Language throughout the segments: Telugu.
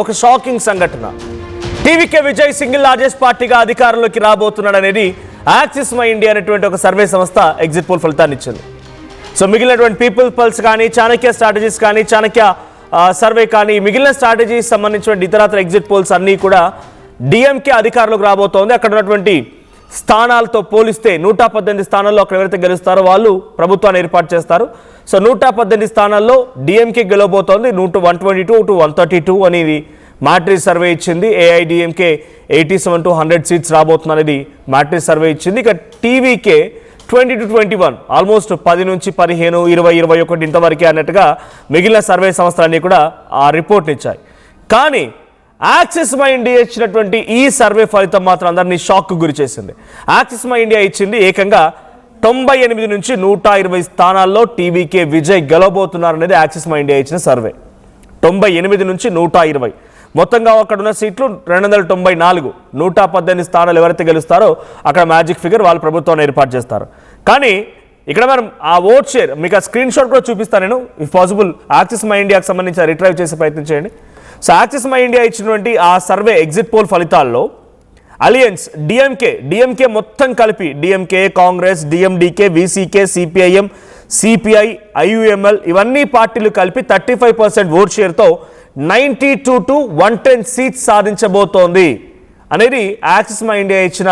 ఒక షాకింగ్ సంఘటన. టీవీకే విజయ్ సింగిల్ లార్జెస్ట్ పార్టీగా అధికారంలోకి రాబోతున్నాడనేది యాక్సిస్ మై ఇండియా అనేటువంటి ఒక సర్వే సంస్థ ఎగ్జిట్ పోల్ ఫలితాన్ని ఇచ్చింది. సో మిగిలినటువంటి పీపుల్ పల్స్ కానీ, చాణక్య స్ట్రాటజీస్ కానీ, చాణక్య సర్వే కానీ, మిగిలిన స్ట్రాటజీస్ సంబంధించిన ఇతరత్ర ఎగ్జిట్ పోల్స్ అన్నీ కూడా డిఎంకే అధికారంలోకి రాబోతోంది. అక్కడ ఉన్నటువంటి స్థానాలతో పోలిస్తే 118 స్థానాల్లో అక్కడ ఎవరైతే గెలుస్తారో వాళ్ళు ప్రభుత్వాన్ని ఏర్పాటు చేస్తారు. సో 118 స్థానాల్లో డిఎంకే గెలవబోతోంది. 122 to 132 అనేది మ్యాట్రిక్స్ సర్వే ఇచ్చింది. ఏఐడిఎంకే 87 to 100 సీట్స్ రాబోతుంది అనేది మ్యాట్రిక్స్ సర్వే ఇచ్చింది. ఇక టీవీకే 20 to 21 ఆల్మోస్ట్ 10 నుంచి 15, 20, 21 ఇంతవరకే అన్నట్టుగా మిగిలిన సర్వే సంస్థలన్నీ కూడా ఆ రిపోర్ట్ని ఇచ్చాయి. కానీ యాక్సిస్ మై ఇండియా ఇచ్చినటువంటి ఈ సర్వే ఫలితం మాత్రం అందరినీ షాక్కు గురి చేసింది. యాక్సిస్ మై ఇండియా ఇచ్చింది ఏకంగా 98 నుంచి 120 స్థానాల్లో టీవీకే విజయ్ గెలవబోతున్నారనేది యాక్సిస్ మై ఇండియా ఇచ్చిన సర్వే. 98 నుంచి 120 మొత్తంగా అక్కడ ఉన్న సీట్లు 294. 118 స్థానాలు ఎవరైతే గెలుస్తారో అక్కడ మ్యాజిక్ ఫిగర్ వాళ్ళు ప్రభుత్వాన్ని ఏర్పాటు చేస్తారు. కానీ ఇక్కడ మనం ఆ ఓట్ షేర్ మీకు ఆ స్క్రీన్ షాట్ కూడా చూపిస్తాను నేను. ఇఫ్ పాసిబుల్ యాక్సిస్ మై ఇండియాకి సంబంధించి రిట్రైవ్ చేసే ప్రయత్నం చేయండి. సో యాక్సిస్ మై ఇండియా ఇచ్చినటువంటి ఆ సర్వే ఎగ్జిట్ పోల్ ఫలితాల్లో అలియన్స్ డిఎంకే మొత్తం కలిపి DMK, Congress, DMDK, VCK, CPIM, CPI, IUML ఇవన్నీ పార్టీలు కలిపి 35% ఓట్ షేర్తో 92 to 110 సీట్స్ సాధించబోతోంది అనేది యాక్సిస్ మై ఇండియా ఇచ్చిన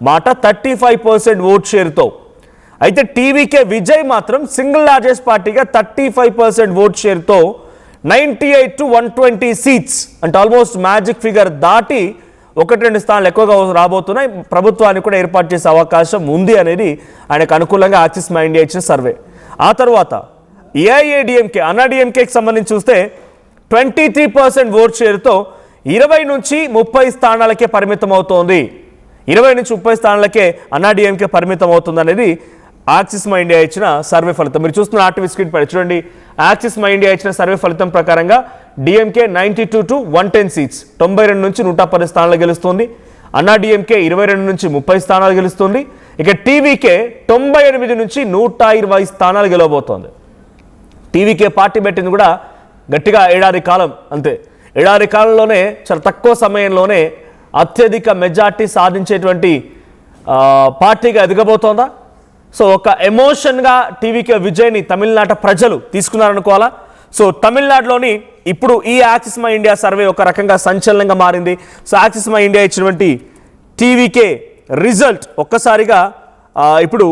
మాట. 35% ఓట్ షేర్తో. అయితే టీవీకే విజయ్ మాత్రం సింగిల్ లార్జెస్ట్ పార్టీగా 35% ఓట్ షేర్తో 98 to 120 సీట్స్ అంటే ఆల్మోస్ట్ మ్యాజిక్ ఫిగర్ దాటి 1-2 స్థానాలు ఎక్కువగా రాబోతున్నాయి. ప్రభుత్వాన్ని కూడా ఏర్పాటు చేసే అవకాశం ఉంది అనేది ఆయనకు అనుకూలంగా యాక్సిస్ మై ఇండియా ఇచ్చిన సర్వే. ఆ తర్వాత ఏఐఏడిఎంకే అన్నాడీఎంకేకి సంబంధించి చూస్తే 23% ఓట్ షేర్తో 20 నుంచి 30 స్థానాలకే పరిమితం అవుతోంది. 20 నుంచి 30 స్థానాలకే అన్నాడీఎంకే పరిమితం అవుతుంది అనేది యాక్సిస్ మై ఇండియా ఇచ్చిన సర్వే ఫలితం. మీరు చూస్తున్న ఆర్టీవీ స్క్రీన్ పై చూడండి. యాక్సిస్ మై ఇండియా ఇచ్చిన సర్వే ఫలితం ప్రకారంగా డిఎంకే 92 to 110 సీట్స్ 92 నుంచి 110 స్థానాలు గెలుస్తుంది. అన్నాడీఎంకే 22 నుంచి 30 స్థానాలు గెలుస్తుంది. ఇక టీవీకే 98 నుంచి 120 స్థానాలు గెలవబోతోంది. టీవీకే పార్టీ పెట్టింది కూడా గట్టిగా ఏడాది కాలం అంతే. ఏడాది కాలంలోనే చాలా తక్కువ సమయంలోనే అత్యధిక మెజార్టీ సాధించేటువంటి పార్టీగా ఎదగబోతోందా? సో ఒక ఎమోషన్గా టీవీకే విజయ్ని తమిళనాట ప్రజలు తీసుకున్నారనుకోవాలా. సో తమిళనాడులోని ఇప్పుడు ఈ యాక్సిస్ మై ఇండియా సర్వే ఒక రకంగా సంచలనంగా మారింది. సో యాక్సిస్ మై ఇండియా ఇచ్చినటువంటి టీవీకే రిజల్ట్ ఒక్కసారిగా ఇప్పుడు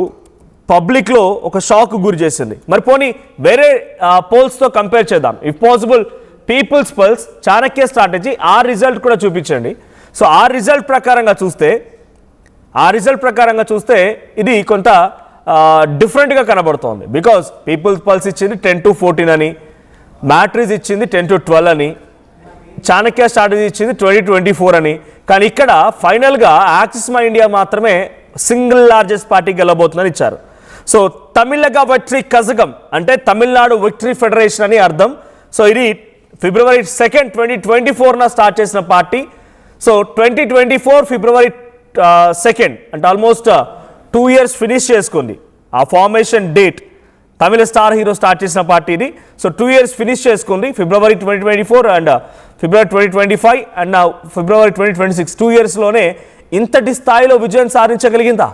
పబ్లిక్లో ఒక షాక్ గురి చేసింది. మరి పోనీ వేరే పోల్స్తో కంపేర్ చేద్దాం. If possible people's pulse, Chanakya strategy ఆ రిజల్ట్ కూడా చూపించండి. సో ఆ రిజల్ట్ ప్రకారంగా చూస్తే ఇది కొంత డిఫరెంట్గా కనబడుతోంది. బికాజ్ పీపుల్స్ పల్స్ ఇచ్చింది 10 to 14 అని, మ్యాట్రిక్స్ ఇచ్చింది 10 to 12 అని, చాణక్య స్ట్రాటజీ ఇచ్చింది 20-24 అని. కానీ ఇక్కడ ఫైనల్గా యాక్సిస్ మై ఇండియా మాత్రమే సింగిల్ లార్జెస్ట్ పార్టీ గెలవబోతుందని ఇచ్చారు. సో తమిళగా విక్టరీ కజగం అంటే తమిళనాడు విక్టరీ ఫెడరేషన్ అని అర్థం. సో ఇది February 2nd, 2024 స్టార్ట్ చేసిన పార్టీ. సో 2024 February 2nd అంటే ఆల్మోస్ట్ 2 years ఫినిష్ చేసుకుంది. ఆ ఫార్మేషన్ డేట్ తమిళ స్టార్ హీరో స్టార్ట్ చేసిన పార్టీ ఇది. సో 2 years ఫినిష్ చేసుకుంది. February 2024 and February 2025 and February 2026 2 yearsలోనే ఇంతటి స్థాయిలో విజయం సాధించగలిగిందా?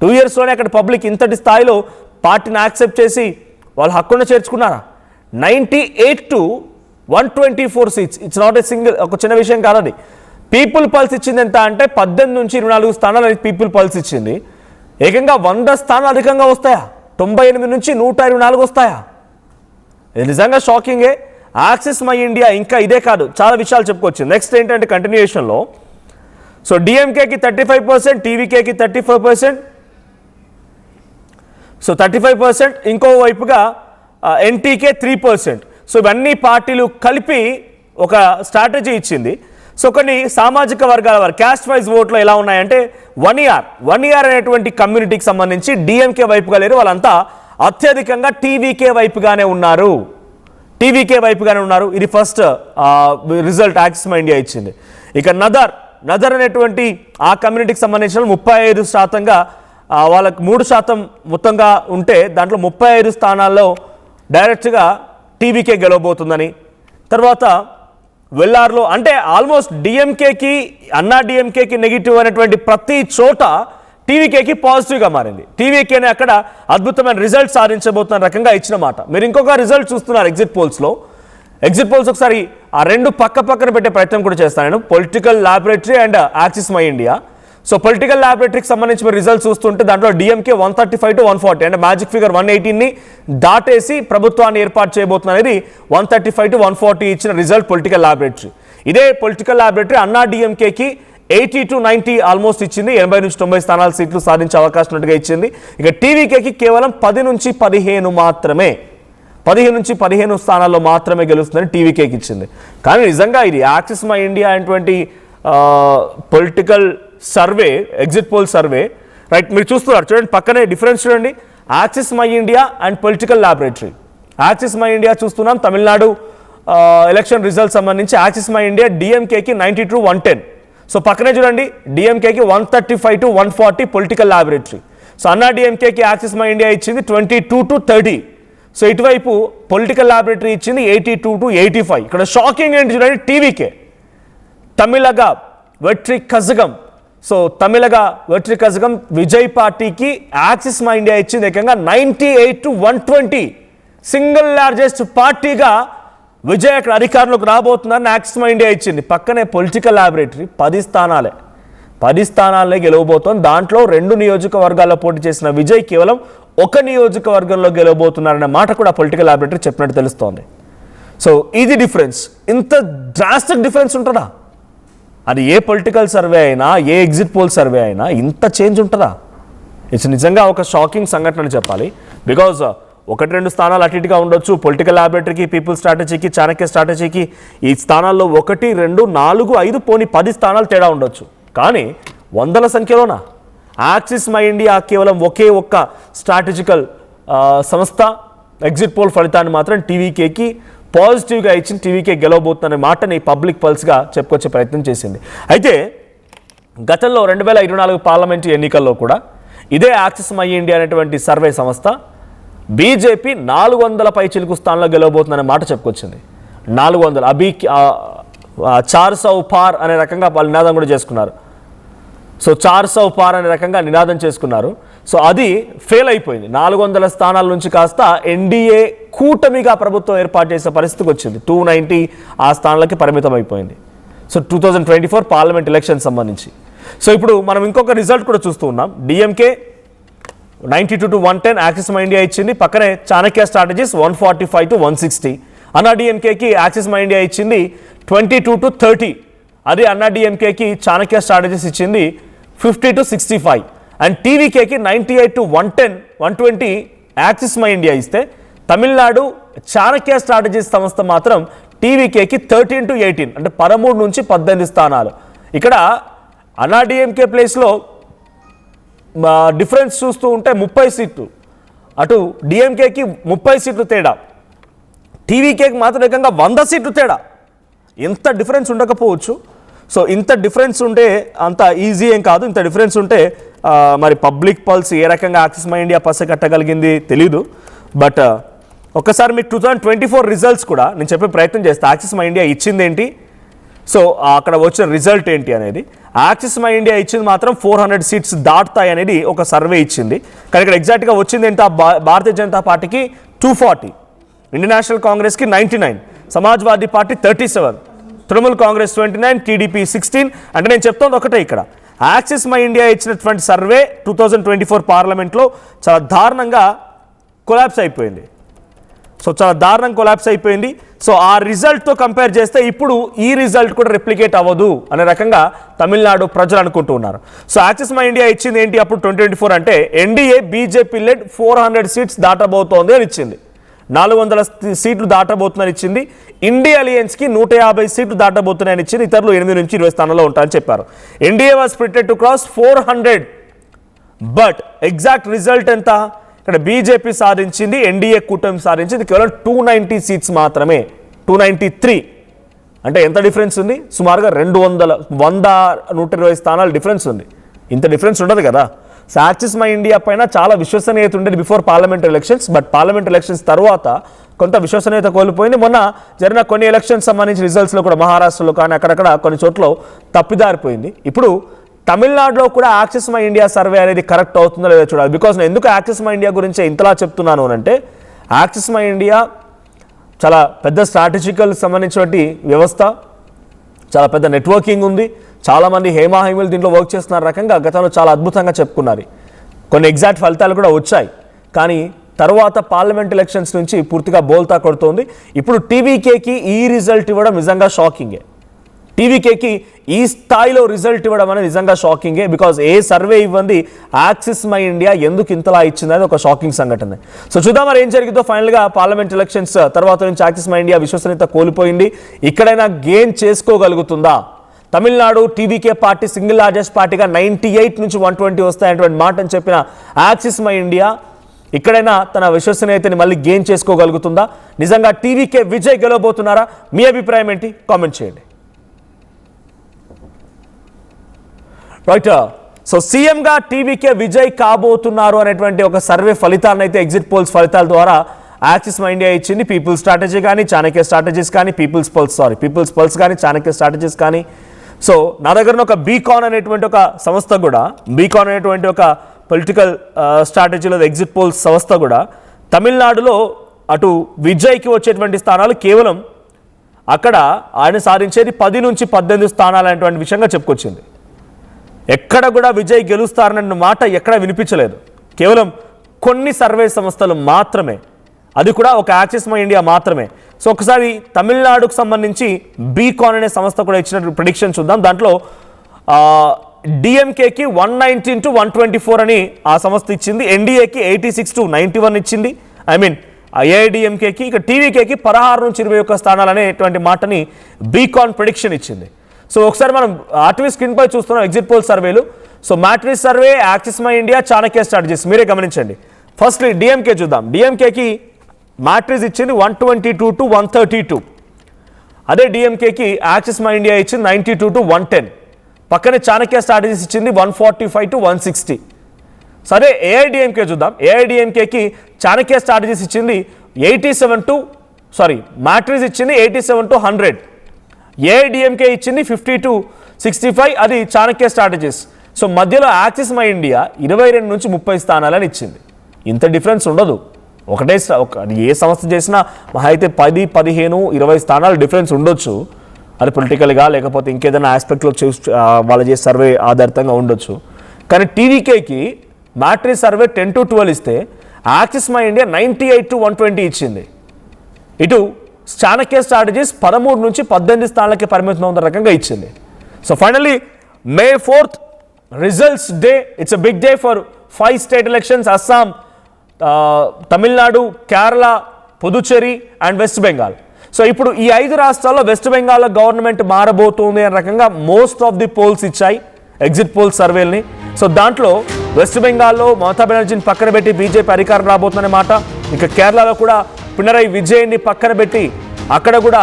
2 yearsలోనే అక్కడ పబ్లిక్ ఇంతటి స్థాయిలో పార్టీని యాక్సెప్ట్ చేసి వాళ్ళు హక్కున చేర్చుకున్నారా? 98 to 124 seats. It's not a single ఒక చిన్న విషయం కాదు అది. పీపుల్ పల్స్ ఇచ్చింది ఎంత అంటే 18 నుంచి 24 స్థానాలు అనేది పీపుల్ పల్స్ ఇచ్చింది. ఏకంగా 100 స్థానాలు అధికంగా వస్తాయా? 98 నుంచి 124 వస్తాయా? ఇది నిజంగా షాకింగే. యాక్సిస్ మై ఇండియా ఇంకా ఇదే కాదు, చాలా విషయాలు చెప్పుకోవచ్చు. నెక్స్ట్ ఏంటంటే కంటిన్యూయేషన్లో సో డిఎంకేకి 35%, టీవీకేకి 35%, సో 35%. ఇంకో వైపుగా ఎన్టీకే 3%. సో ఇవన్నీ పార్టీలు కలిపి ఒక స్ట్రాటజీ ఇచ్చింది. సో కొన్ని సామాజిక వర్గాల వారు క్యాస్ట్ వైజ్ ఓట్లు ఎలా ఉన్నాయంటే 1 year అనేటువంటి కమ్యూనిటీకి సంబంధించి డిఎంకే వైపుగా లేరు, వాళ్ళంతా అత్యధికంగా టీవీకే వైపుగానే ఉన్నారు. ఇది first result axis My India ఇచ్చింది. ఇక నదర్ అనేటువంటి ఆ కమ్యూనిటీకి సంబంధించిన 35%గా వాళ్ళకి 3% మొత్తంగా ఉంటే దాంట్లో 35 స్థానాల్లో డైరెక్ట్గా టీవీకే గెలవబోతుందని. తర్వాత వెల్లార్లో అంటే ఆల్మోస్ట్ డిఎంకేకి అన్నా డిఎంకేకి నెగిటివ్ అనేటువంటి ప్రతి చోట టీవీకేకి పాజిటివ్గా మారింది. టీవీకేనే అక్కడ అద్భుతమైన రిజల్ట్ సాధించబోతున్న రకంగా ఇచ్చిన మాట. మీరు ఇంకొక రిజల్ట్ చూస్తున్నారు ఎగ్జిట్ పోల్స్లో. ఎగ్జిట్ పోల్స్ ఒకసారి ఆ రెండు పక్కన పెట్టే ప్రయత్నం కూడా చేస్తాను నేను. Political laboratory and Axis My India. So political ల్యాబొరేటరీకి సంబంధించి మీరు రిజల్ట్ చూస్తుంటే దాంట్లో డిఎంకే 135 to 140 అంటే మ్యాజిక్ ఫిగర్ 118ని దాటేసి ప్రభుత్వాన్ని ఏర్పాటు చేయబోతున్న అనేది 135 to 140 ఇచ్చిన రిజల్ట్ పొలిటికల్ ల్యాబొరేటరీ. ఇదే పొలిటికల్ ల్యాబొరేటరీ అన్నా డిఎంకేకి 80 to 90 ఆల్మోస్ట్ ఇచ్చింది. 80 నుంచి 90 స్థానాల సీట్లు సాధించే అవకాశం ఉన్నట్టుగా ఇచ్చింది. ఇక టీవీకేకి కేవలం 10 నుంచి 15 మాత్రమే, 15 నుంచి 15 స్థానాల్లో మాత్రమే గెలుస్తుందని టీవీకేకి ఇచ్చింది. కానీ నిజంగా ఇది యాక్సిస్ మై ఇండియా అనేటువంటి political survey, exit poll survey, right? మీరు చూస్తున్నారు చూడండి, పక్కనే డిఫరెన్స్ చూడండి. Axis My India and political laboratory. Axis My India చూస్తున్నాం తమిళనాడు ఎలక్షన్ రిజల్ట్ సంబంధించి. యాక్సిస్ మై ఇండియా డిఎంకేకి 90 to 110. సో పక్కనే చూడండి, డిఎంకేకి 135 to 140 political laboratory. So Anna డిఎంకేకి యాక్సిస్ మై ఇండియా ఇచ్చింది 22 to 30. సో ఇటువైపు పొలిటికల్ ల్యాబొరేటరీ ఇచ్చింది 82 to 85. ఇక్కడ షాకింగ్ ఏంటి చూడండి, టీవీకే తమిళగా వెట్రి కజగం. సో తమిళగా వెట్రి కజగం విజయ్ పార్టీకి యాక్సిస్ మై ఇండియా ఇచ్చింది ఏకంగా 98 to 120. సింగిల్ లార్జెస్ట్ పార్టీగా విజయ్ అక్కడ అధికారంలోకి రాబోతున్నారని యాక్సిస్ మై ఇండియా ఇచ్చింది. పక్కనే పొలిటికల్ ల్యాబొరేటరీ 10 స్థానాలే గెలవబోతోంది. దాంట్లో 2 నియోజకవర్గాల్లో పోటీ చేసిన విజయ్ కేవలం 1 నియోజకవర్గంలో గెలవబోతున్నారనే మాట కూడా పొలిటికల్ ల్యాబొరేటరీ చెప్పినట్టు తెలుస్తోంది. సో ఇది డిఫరెన్స్. ఇంత డ్రాస్టిక్ డిఫరెన్స్ ఉంటుందా? అది ఏ పొలిటికల్ సర్వే అయినా, ఏ ఎగ్జిట్ పోల్ సర్వే అయినా ఇంత చేంజ్ ఉంటుందా? ఇట్స్ నిజంగా ఒక షాకింగ్ సంఘటన అని చెప్పాలి. బికాజ్ 1-2 స్థానాలు అటు ఇటుగా ఉండొచ్చు. పొలిటికల్ ల్యాబొరేటరీకి, పీపుల్ స్ట్రాటజీకి, చాణక్య స్ట్రాటజీకి ఈ స్థానాల్లో 1, 2, 4, 5 పోనీ 10 స్థానాలు తేడా ఉండొచ్చు. కానీ వందల సంఖ్యలోనా? యాక్సిస్ మై ఇండియా కేవలం ఒకే ఒక్క స్ట్రాటజికల్ సంస్థ ఎగ్జిట్ పోల్ ఫలితాన్ని మాత్రం టీవీకేకి పాజిటివ్గా ఇచ్చింది. టీవీకే గెలవబోతుందనే మాటని పబ్లిక్ పల్స్గా చెప్పుకొచ్చే ప్రయత్నం చేసింది. అయితే గతంలో 2024 పార్లమెంటు ఎన్నికల్లో కూడా ఇదే యాక్సిస్ మై ఇండియా అనేటువంటి సర్వే సంస్థ బీజేపీ 400 పై చిలుకు స్థానంలో గెలవబోతుందనే మాట చెప్పుకొచ్చింది. 400 అభి 400 పార్ అనే రకంగా వాళ్ళు నినాదం కూడా చేసుకున్నారు. సో 400 పార్ అనే రకంగా నినాదం చేసుకున్నారు. సో అది ఫెయిల్ అయిపోయింది. 400 స్థానాల నుంచి కాస్త ఎన్డీఏ కూటమిగా ప్రభుత్వం ఏర్పాటు చేసే పరిస్థితికి వచ్చింది. 290 ఆ స్థానాలకి పరిమితం అయిపోయింది. సో 2024 పార్లమెంట్ ఎలక్షన్ సంబంధించి. సో ఇప్పుడు మనం ఇంకొక రిజల్ట్ కూడా చూస్తూ ఉన్నాం. DMK 92 to 110 axis My India ఇచ్చింది. పక్కనే చాణక్య స్ట్రాటజీస్ 145 to 160. అన్నా డిఎంకేకి యాక్సిస్ మై ఇండియా ఇచ్చింది 22 to 30. అదే అన్నా డిఎంకేకి చాణక్య స్ట్రాటజీస్ ఇచ్చింది 50 to 65. అండ్ టీవీకేకి 98 to 110, 120 యాక్సిస్ మై ఇండియా ఇస్తే తమిళనాడు చాణక్య స్ట్రాటజీస్ సంస్థ మాత్రం టీవీకేకి 13 to 18 అంటే 13 నుంచి 18 స్థానాలు. ఇక్కడ అన్నా డిఎంకే ప్లేస్లో డిఫరెన్స్ చూస్తూ ఉంటే 30 సీట్లు, అటు డిఎంకేకి 30 సీట్లు తేడా, టీవీకేకి మాత్రం ఏకంగా 100 సీట్లు తేడా. ఎంత డిఫరెన్స్ ఉండకపోవచ్చు. సో ఇంత డిఫరెన్స్ ఉంటే అంత ఈజీ ఏం కాదు. ఇంత డిఫరెన్స్ ఉంటే మరి పబ్లిక్ పల్స్ ఏ రకంగా యాక్సిస్ మై ఇండియా పస కట్టగలిగింది తెలీదు. బట్ ఒక్కసారి మీకు 2024 రిజల్ట్స్ కూడా నేను చెప్పే ప్రయత్నం చేస్తే యాక్సిస్ మై ఇండియా ఇచ్చింది ఏంటి, సో అక్కడ వచ్చిన రిజల్ట్ ఏంటి అనేది. యాక్సిస్ మై ఇండియా ఇచ్చింది మాత్రం 400 సీట్స్ దాటుతాయి అనేది ఒక సర్వే ఇచ్చింది. కానీ ఇక్కడ ఎగ్జాక్ట్గా వచ్చింది ఏంటి, భారతీయ జనతా పార్టీకి 240, ఇండియన్ నేషనల్ కాంగ్రెస్కి 99, సమాజ్వాదీ పార్టీ 37, తృణమూల్ కాంగ్రెస్ 29, టీడీపీ 16. అంటే నేను చెప్తోంది ఒకటే, ఇక్కడ యాక్సిస్ మై ఇండియా ఇచ్చినటువంటి సర్వే 2024 పార్లమెంట్లో చాలా దారుణంగా కొలాప్స్ అయిపోయింది. సో చాలా దారుణంగా కొలాప్స్ అయిపోయింది. సో ఆ రిజల్ట్తో కంపేర్ చేస్తే ఇప్పుడు ఈ రిజల్ట్ కూడా రిప్లికేట్ అవ్వదు అనే రకంగా తమిళనాడు ప్రజలు అనుకుంటూ ఉన్నారు. సో యాక్సిస్ మై ఇండియా ఇచ్చింది ఏంటి అప్పుడు 2024 అంటే ఎన్డీఏ బీజేపీ లెడ్ 400 సీట్స్ దాటబోతోంది అని ఇచ్చింది. 400 సీట్లు దాటబోతుందని ఇచ్చింది. ఇండియా అలయన్స్కి 150 సీట్లు దాటబోతున్నాయని ఇచ్చింది. ఇతరులు 8 నుంచి 20 స్థానాల్లో ఉంటారని చెప్పారు. NDA was predicted to cross 400. But exact result ఎంత, ఇక్కడ బీజేపీ సాధించింది, ఎన్డీఏ కూటమి సాధించింది కేవలం 290 సీట్స్ మాత్రమే. 293 అంటే ఎంత డిఫరెన్స్ ఉంది, సుమారుగా 120 స్థానాల డిఫరెన్స్ ఉంది. ఇంత డిఫరెన్స్ ఉండదు కదా. సో యాక్సిస్ మై ఇండియా పైన చాలా విశ్వసనీయత ఉండేది before parliament elections. But parliament elections తర్వాత కొంత విశ్వసనీయత కోల్పోయింది. మొన్న జరిగిన కొన్ని ఎలక్షన్స్ సంబంధించిన రిజల్ట్స్లో కూడా మహారాష్ట్రలో కానీ అక్కడక్కడ కొన్ని చోట్ల తప్పిదారిపోయింది. ఇప్పుడు తమిళనాడులో కూడా యాక్సిస్ మై ఇండియా సర్వే అనేది కరెక్ట్ అవుతుందో లేదో చూడాలి. బికాజ్ నేను ఎందుకు యాక్సిస్ మై ఇండియా గురించి ఇంతలా చెప్తున్నాను అంటే, యాక్సిస్ మై ఇండియా చాలా పెద్ద స్ట్రాటజికల్ సంబంధించినటువంటి వ్యవస్థ, చాలా పెద్ద నెట్వర్కింగ్ ఉంది, చాలామంది హేమాహేమీలు దీంట్లో వర్క్ చేస్తున్న రకంగా గతంలో చాలా అద్భుతంగా చెప్పుకున్నారు. కొన్ని ఎగ్జాక్ట్ ఫలితాలు కూడా వచ్చాయి. కానీ తర్వాత పార్లమెంట్ ఎలక్షన్స్ నుంచి పూర్తిగా బోల్తా కొడుతోంది. ఇప్పుడు టీవీకేకి ఈ రిజల్ట్ ఇవ్వడం నిజంగా షాకింగే. టీవీకేకి ఈ స్థాయిలో రిజల్ట్ ఇవ్వడం అనేది నిజంగా షాకింగే. బికాజ్ ఏ సర్వే ఇవ్వండి యాక్సిస్ మై ఇండియా ఎందుకు ఇంతలా ఇచ్చింది అనేది ఒక షాకింగ్ సంఘటన. సో చూద్దాం మరి ఏం జరిగిందో. ఫైనల్గా పార్లమెంట్ ఎలక్షన్స్ తర్వాత నుంచి యాక్సిస్ మై ఇండియా విశ్వసనీయత కోల్పోయింది. ఇక్కడైనా గెయిన్ చేసుకోగలుగుతుందా? Tamil Nadu TVK party single largest పార్టీగా 98 నుంచి 120 వస్తాయనేటువంటి మాట అని చెప్పిన యాక్సిస్ మై ఇండియా ఇక్కడైనా తన విశ్వసనీయతని మళ్ళీ గెయిన్ చేసుకోగలుగుతుందా? నిజంగా టీవీకే విజయ్ గెలవబోతున్నారా? మీ అభిప్రాయం ఏంటి? కామెంట్ చేయండి. రైట్. సో సీఎంగా టీవీకే విజయ్ కాబోతున్నారు అనేటువంటి ఒక సర్వే ఫలితాలను అయితే ఎగ్జిట్ పోల్స్ ఫలితాల ద్వారా యాక్సిస్ మై ఇండియా ఇచ్చింది. పీపుల్స్ స్ట్రాటజీ కానీ, చాణక్య స్ట్రాటజీస్ కానీ, పీపుల్స్ పల్స్ కానీ, చాణక్య స్ట్రాటజీస్ కానీ. సో నా దగ్గర ఒక బీకాన్ అనేటువంటి ఒక సంస్థ కూడా, బీకాన్ అనేటువంటి ఒక పొలిటికల్ స్ట్రాటజీలో ఎగ్జిట్ పోల్స్ సంస్థ కూడా తమిళనాడులో అటు విజయ్కి వచ్చేటువంటి స్థానాలు కేవలం అక్కడ ఆయన సాధించేది 10 నుంచి 18 స్థానాలు అనేటువంటి విషయంగా చెప్పుకొచ్చింది. ఎక్కడ కూడా విజయ్ గెలుస్తారన్న మాట ఎక్కడ వినిపించలేదు. కేవలం కొన్ని సర్వే సంస్థలు మాత్రమే, అది కూడా ఒక యాక్సిస్ మై ఇండియా మాత్రమే. సో ఒకసారి తమిళనాడుకు సంబంధించి బీకాన్ అనే సంస్థ కూడా ఇచ్చిన ప్రిడిక్షన్ చూద్దాం. దాంట్లో డిఎంకేకి 119 to 124 అని ఆ సంస్థ ఇచ్చింది. ఎన్డీఏకి 86 to 91 ఇచ్చింది. ఏఐడిఎంకేకి, ఇక టీవీకేకి 16 నుంచి 21 స్థానాలు అనేటువంటి మాటని బీకాన్ ప్రిడిక్షన్ ఇచ్చింది. సో ఒకసారి మనం ఆర్టీవీ స్క్రీన్ పై చూస్తున్నాం ఎగ్జిట్ పోల్ సర్వేలు. So matrix survey, axis My India, Chanakya strategies మీరే గమనించండి. ఫస్ట్ డిఎంకే చూద్దాం. డిఎంకేకి మ్యాట్రిక్స్ ఇచ్చింది 122 to 132. అదే డిఎంకేకి యాక్సిస్ మై ఇండియా ఇచ్చింది 92 to 110. పక్కనే చాణక్య స్ట్రాటజీస్ ఇచ్చింది 145 to 160. సరే ఏఐడిఎంకే చూద్దాం. ఏఐడిఎంకేకి చాణక్య స్ట్రాటజీస్ ఇచ్చింది మ్యాట్రిక్స్ ఇచ్చింది 87 to 100. ఏఐడిఎంకే ఇచ్చింది 50 to 65, అది చాణక్య స్ట్రాటజీస్. సో మధ్యలో యాక్సిస్ మై ఇండియా 22 నుంచి 30 స్థానాలని ఇచ్చింది. ఇంత డిఫరెన్స్ ఉండదు. ఏ సంస్థ చేసినా మహా అయితే 10, 15, 20 స్థానాలు డిఫరెన్స్ ఉండొచ్చు. అది పొలిటికల్గా లేకపోతే ఇంకేదైనా ఆస్పెక్ట్లో వాళ్ళు చేసే సర్వే ఆధారితంగా ఉండొచ్చు. కానీ టీవీకేకి మ్యాట్రిక్స్ సర్వే 10 to 12 ఇస్తే యాక్సిస్ మై ఇండియా 98 to 120 ఇచ్చింది. ఇటు చాణక్య స్ట్రాటజీస్ 13 నుంచి 18 స్థానాలకి పరిమితం ఉన్న రకంగా ఇచ్చింది. So finally May 4th results day. It's a big day for 5 state elections: Assam, Tamil Nadu, Kerala, Puducherry and West Bengal. So ఇప్పుడు ఈ 5 రాష్ట్రాల్లో వెస్ట్ బెంగాల్లో గవర్నమెంట్ మారబోతుంది అనే రకంగా మోస్ట్ ఆఫ్ ది పోల్స్ ఇచ్చాయి ఎగ్జిట్ పోల్ సర్వేల్ని. సో దాంట్లో వెస్ట్ బెంగాల్లో మమతా బెనర్జీని పక్కన పెట్టి బీజేపీ అధికారం రాబోతుందనే మాట. ఇక కేరళలో కూడా పినరయ్ విజయన్ని పక్కన పెట్టి అక్కడ కూడా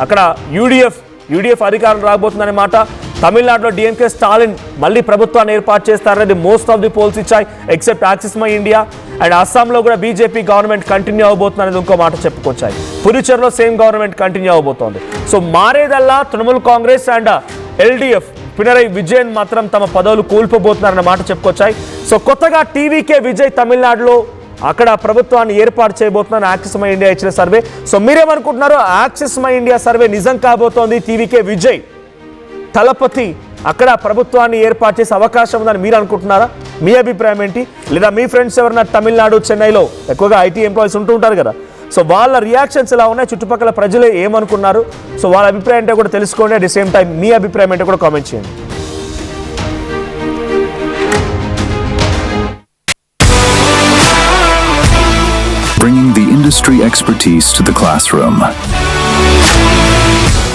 అక్కడ యూడిఎఫ్ అధికారం రాబోతుందనే మాట. తమిళనాడులో డిఎంకే స్టాలిన్ మళ్ళీ ప్రభుత్వాన్ని ఏర్పాటు చేస్తారనేది మోస్ట్ ఆఫ్ ది పోల్స్ ఇచ్చాయి except Axis My India. And అస్సాంలో కూడా బీజేపీ గవర్నమెంట్ కంటిన్యూ అవబోతుంది అనేది ఇంకో మాట చెప్పుకొచ్చాయి. పుదుచ్చేరిలో సేమ్ గవర్నమెంట్ కంటిన్యూ అవబోతోంది. సో మారేదల్లా తృణమూల్ కాంగ్రెస్ అండ్ ఎల్డీఎఫ్ పినరయ్ విజయన్ మాత్రం తమ పదవులు కోల్పోబోతున్నారన్న మాట చెప్పుకొచ్చాయి. సో కొత్తగా టీవీకే విజయ్ తమిళనాడులో అక్కడ ప్రభుత్వాన్ని ఏర్పాటు చేయబోతున్నారని యాక్సిస్ మై ఇండియా ఇచ్చిన సర్వే. సో మీరేమనుకుంటున్నారు? యాక్సిస్ మై ఇండియా సర్వే నిజం కాబోతోంది. టీవీకే విజయ్ తలపతి అక్కడ ప్రభుత్వాన్ని ఏర్పాటు చేసే అవకాశం ఉందని మీరు అనుకుంటున్నారా? మీ అభిప్రాయం ఏంటి? లేదా మీ ఫ్రెండ్స్ ఎవరైనా తమిళనాడు, చెన్నైలో ఎక్కువగా ఐటీ ఎంప్లాయీస్ ఉంటూ ఉంటారు కదా, సో వాళ్ళ రియాక్షన్స్ ఎలా ఉన్నాయి, చుట్టుపక్కల ప్రజలు ఏమనుకున్నారు, సో వాళ్ళ అభిప్రాయం ఏంటో కూడా తెలుసుకోండి. అట్ ది సేమ్ టైం మీ అభిప్రాయం ఏంటో కూడా కామెంట్ చేయండి. Bringing the industry expertise to the classroom.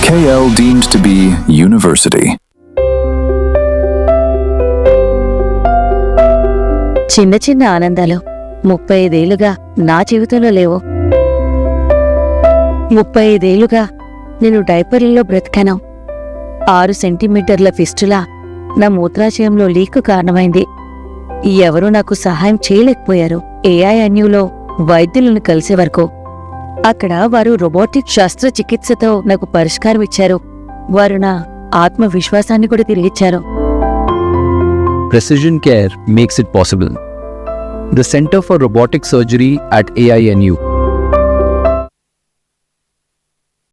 KL deemed to be university. చిన్న చిన్న ఆనందాలు 35 ఏళ్లుగా నా జీవితంలో లేవు. 35 ఏళ్లుగా నేను డైపర్లలో బ్రతికాను. 6 సెంటీమీటర్ల ఫిస్టులా నా మూత్రాశయంలో లీక్ కారణమైంది. ఎవరూ నాకు సహాయం చేయలేకపోయారు. ఏఐఎన్యూలో వైద్యులను కలిసే వరకు. అక్కడ వారు రోబోటిక్ శస్త్రచికిత్సతో నాకు పరిష్కారం ఇచ్చారు. వారు నా ఆత్మవిశ్వాసాన్ని కూడా తిరిగిచ్చారు. Precision care makes it possible. The Center for Robotic Surgery at AINU